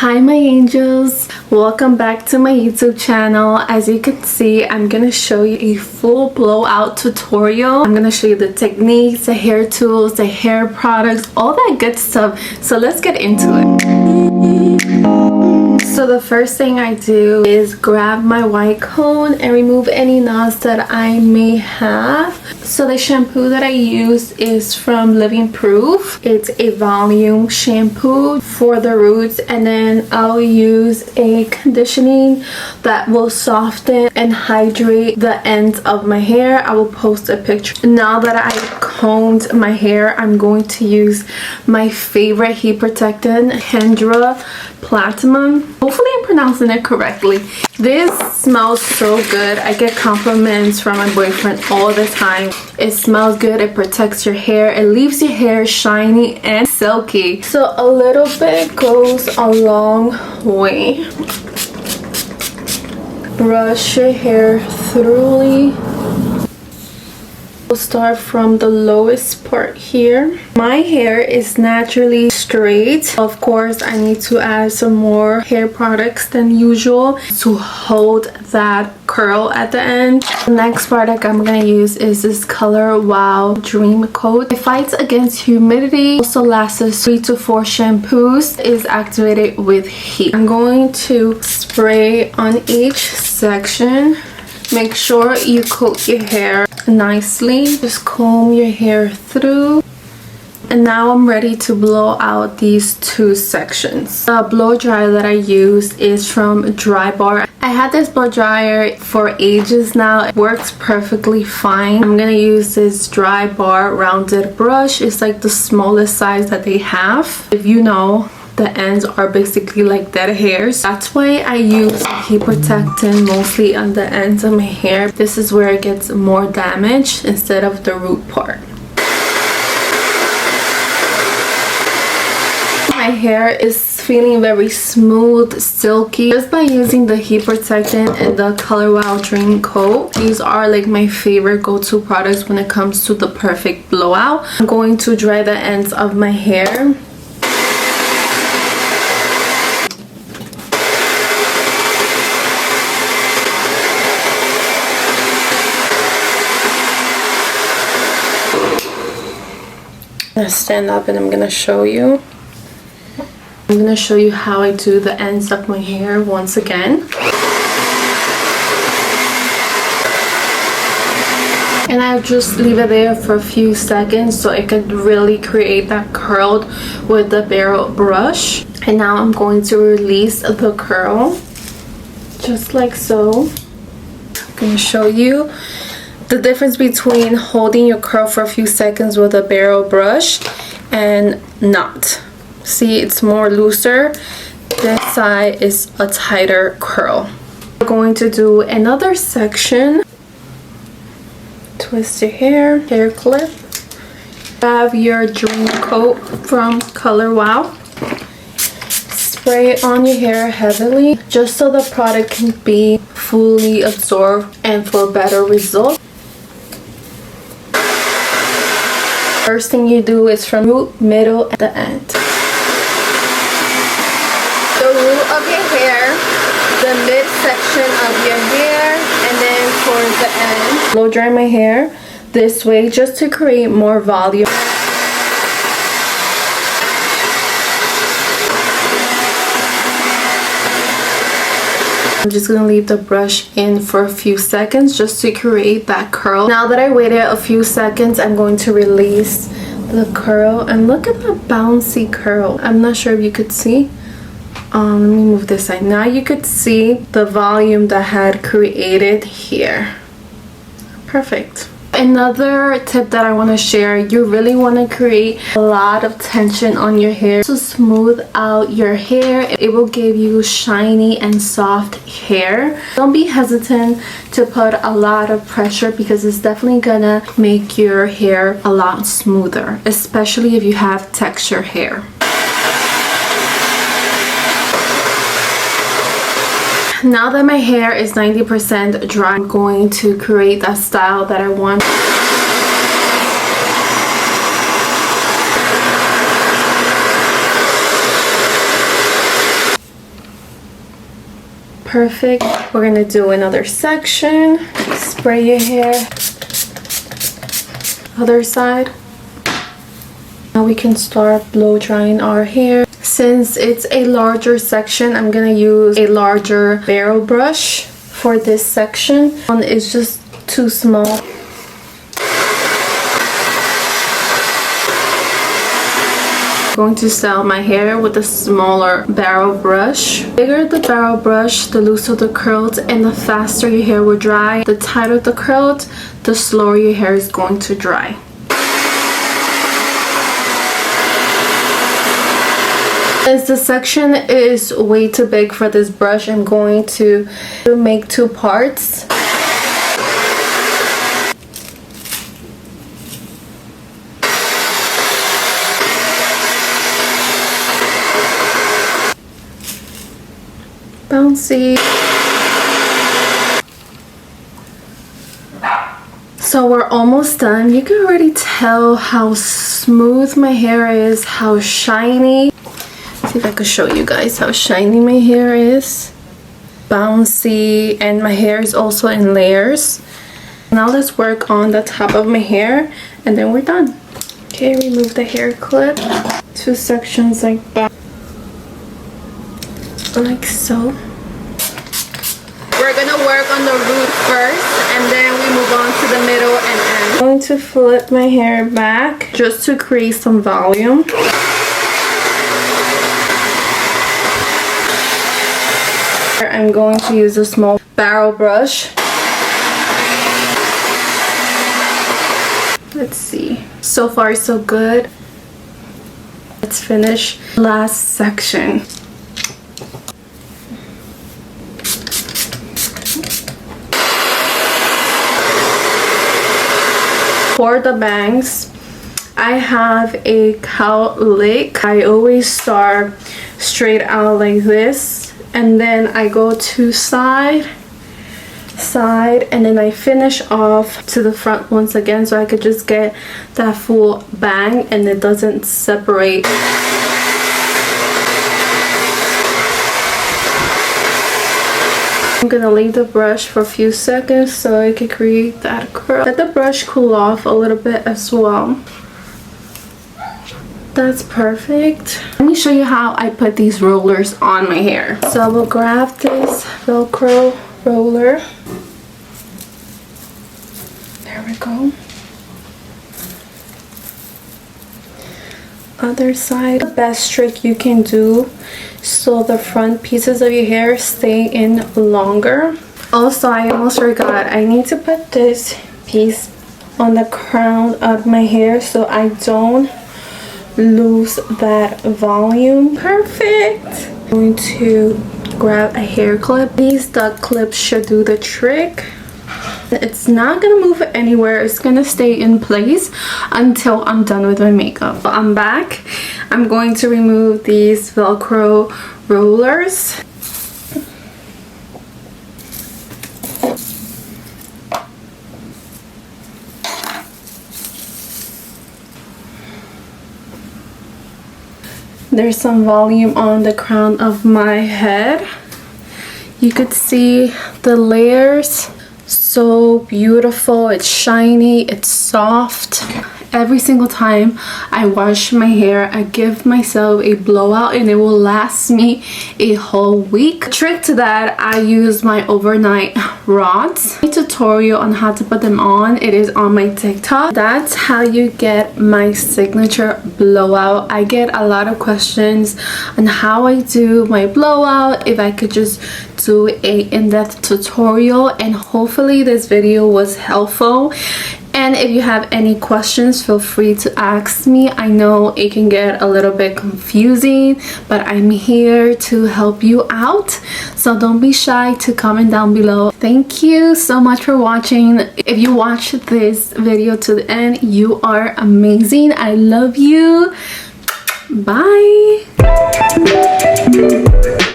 Hi my angels, welcome back to my YouTube channel. As you can see, I'm gonna show you a full blowout tutorial. I'm gonna show you the techniques, the hair tools, the hair products, all that good stuff. So let's get into it. So the first thing I do is grab my white cone and remove any knots that I may have. So the shampoo that I use is from Living Proof. It's a volume shampoo for the roots, and then I'll use a conditioning that will soften and hydrate the ends of my hair. I will post a picture. Now that I combed my hair, I'm going to use my favorite heat protectant, Hendra Platinum. Hopefully I'm pronouncing it correctly. This smells so good. I get compliments from my boyfriend all the time. It smells good, it protects your hair, it leaves your hair shiny and silky. So a little bit goes a long way. Brush your hair thoroughly. We'll start from the lowest part here. My hair is naturally straight. Of course, I need to add some more hair products than usual to hold that curl at the end. The next product I'm gonna use is this Color Wow Dream Coat. It fights against humidity, also lasts 3 to 4 shampoos, is activated with heat. I'm going to spray on each section. Make sure you coat your hair nicely. Just comb your hair through. And now I'm ready to blow out these two sections. The blow dryer that I use is from Dry Bar. I had this blow dryer for ages now. It works perfectly fine. I'm gonna use this Dry Bar rounded brush. It's like the smallest size that they have. If you know, the ends are basically like dead hairs. That's why I use heat protectant mostly on the ends of my hair. This is where it gets more damaged instead of the root part. My hair is feeling very smooth, silky, just by using the heat protectant and the Color Wow Dream Coat. These are like my favorite go-to products when it comes to the perfect blowout. I'm going to dry the ends of my hair. I'm gonna stand up and I'm gonna show you. I'm gonna show you how I do the ends of my hair once again. And I just leave it there for a few seconds so it can really create that curl with the barrel brush. And now I'm going to release the curl, just like so. I'm gonna show you the difference between holding your curl for a few seconds with a barrel brush and not. See, it's more looser. This side is a tighter curl. We're going to do another section. Twist your hair clip. Have your Dream Coat from Color Wow. Spray it on your hair heavily just so the product can be fully absorbed and for better results. First thing you do is from root, middle, and the end. The root of your hair, the midsection of your hair, and then towards the end. Blow dry my hair this way just to create more volume. I'm just gonna leave the brush in for a few seconds just to create that curl. Now that I waited a few seconds, I'm going to release the curl, and look at the bouncy curl. I'm not sure if you could see. Let me move this side. Now you could see the volume that had created here. Perfect. Another tip that I want to share, you really want to create a lot of tension on your hair to smooth out your hair. It will give you shiny and soft hair. Don't be hesitant to put a lot of pressure because it's definitely gonna make your hair a lot smoother, especially if you have texture hair. Now that my hair is 90% dry, I'm going to create that style that I want. perfect. We're gonna do another section. Spray your hair. Other side. Now we can start blow drying our hair. Since it's a larger section, I'm gonna use a larger barrel brush for this section. It's just too small. I'm going to style my hair with a smaller barrel brush. The bigger the barrel brush, the looser the curls and the faster your hair will dry. The tighter the curls, the slower your hair is going to dry. Since the section is way too big for this brush, I'm going to make 2 parts. Bouncy. So we're almost done. You can already tell how smooth my hair is, how shiny. See if I could show you guys how shiny my hair is. Bouncy, and my hair is also in layers. Now let's work on the top of my hair and then we're done. Okay, remove the hair clip. 2 sections like that. Like so. We're gonna work on the root first and then we move on to the middle and end. I'm going to flip my hair back just to create some volume. I'm going to use a small barrel brush. Let's see. So far so good. Let's finish last section. For the bangs, I have a cowlick. I always start straight out like this. And then I go to side, and then I finish off to the front once again so I could just get that full bang and it doesn't separate. I'm gonna leave the brush for a few seconds so I can create that curl. Let the brush cool off a little bit as well. That's perfect. Let me show you how I put these rollers on my hair. So I will grab this velcro roller. There we go. Other side. The best trick you can do so the front pieces of your hair stay in longer. Also, I almost forgot, I need to put this piece on the crown of my hair so I don't lose that volume. Perfect. I'm going to grab a hair clip. These duck clips should do the trick. It's not gonna move anywhere. It's gonna stay in place until I'm done with my makeup. So I'm back. I'm going to remove these velcro rollers. There's some volume on the crown of my head. You could see the layers. So beautiful. It's shiny, it's soft. Every single time I wash my hair, I give myself a blowout and it will last me a whole week. The trick to that, I use my overnight rods. My tutorial on how to put them on, it is on my TikTok. That's how you get my signature blowout. I get a lot of questions on how I do my blowout, if I could just do a in-depth tutorial, and hopefully this video was helpful. And if you have any questions, feel free to ask me. I know it can get a little bit confusing, but I'm here to help you out. So don't be shy to comment down below. Thank you so much for watching. If you watched this video to the end, you are amazing. I love you. Bye.